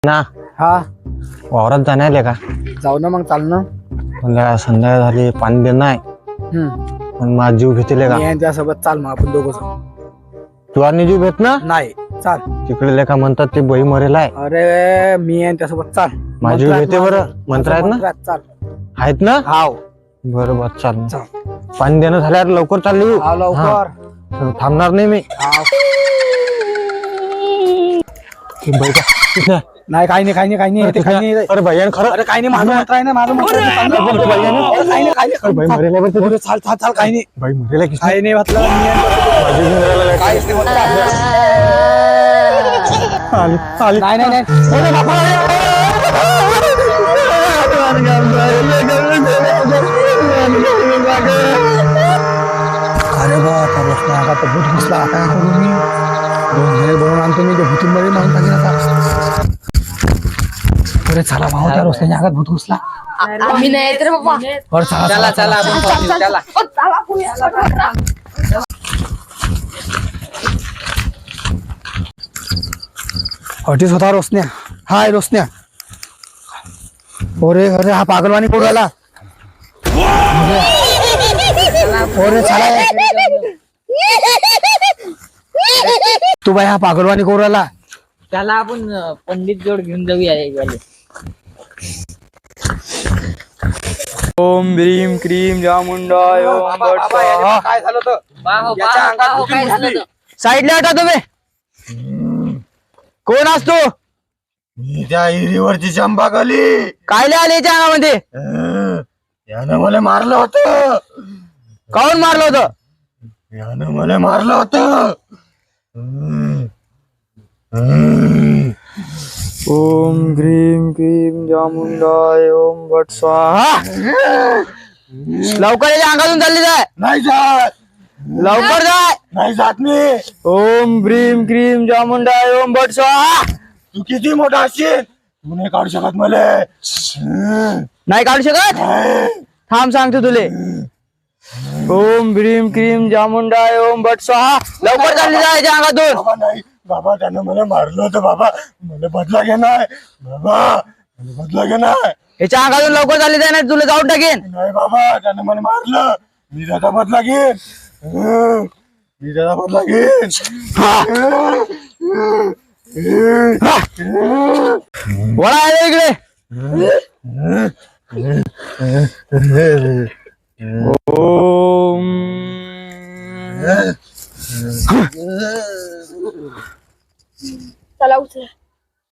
ना हा वावरात जाणार का? जाऊ ना मग, चाल ना. संध्याकाळ झाली, पाणी देणं आहे. पण माझा जीव घेतील का? त्यासोबत चाल मग, आपण दोघं जाऊ. तू आणि जीव घेत ना नाही, चाल. तिकडे लेखा म्हणतात ते बही मरेल आहे. अरे मी आणि त्यासोबत चाल. माझा जीव घेते बरं. मंत्र आहेत ना? चाल. आहेत ना? हाव. बरोबर, चाल. चाल. पाणी देणं झाल्यावर लवकर चालली. हा, लवकर. थांबणार नाही मी. नाही, काही नाही, काही नाही, काही नाही, काही नाही. अरे भैया खरं. अरे काही नाही, माझं मंत्र आहे ना, माझं मंत्र आहे. काही नाही, बाई मरेल आहे बरं. चाल चाल चाल, काही नाही, बाई मरेल आहे की काही नाही म्हटलं. काहीच नाही म्हटलं. नाही नाही नाही. अरे बाबा. अरे बाबा, बसला आता तर भूत घुसला. आता काय करू मी? बनवून आणतो मी, ते भूतीमध्ये म्हणून टाकेन आता. अरे चला भाऊ, त्या रस्त्याच्या आगात भूत घुसला. आम्ही नाही तर बाबा. अरे चला चला चला. हॉटीस होता रोशन्या. हाय रोशन्या. अरे अरे, हा पागलवाणी करू राहिला. अरे चला, तू बाई हा पागलवाणी करू राहिला. त्याला आपण पंडित जोड घेऊन जाऊया. ओम भ्रीम क्रीम चामुंडाय ओम भट स्वाहा. काय झालं तर? काय झालं? साईडला हटा तुम्ही. कोण असतो? मी त्या हिरीवरची चंपा गली. काय आले याच्या अंगामध्ये? यानं मला मारलं होतं. काऊन मारलं होतं? यानं मला मारलं होतं. ओम ग्रीम क्रीम चामुंडाय ओम भट स्वाहा. लवकर याच्या अंगातून चालली जाय. नाही जात, लवकर जाय. नाही जात मी. ओम भ्रीम क्रीम चामुंडाय ओम भट स्वाहा. तू किती मोठा असशील, तू नाही काढू शकत मला. नाही काढू शकत? थांब सांगतो तुले. ओम भ्रीम क्रीम चामुंडाय ओम भट स्वाहा. लवकर चालली जाय याच्या अंगातून. बाबा नाही, बाबा त्यानं मला मारलं होतं. बाबा मला बदला घेणार. बाबा मला बदला घेणार. याच्या अंगातून लवकर चालली जाय, नाही तुला जाऊन टाकेन. नाही बाबा, त्यानं मला मारलं. मी त्याचा बदला घेईन. मी त्याचा बदला घेईन. वळा आहे इकडे.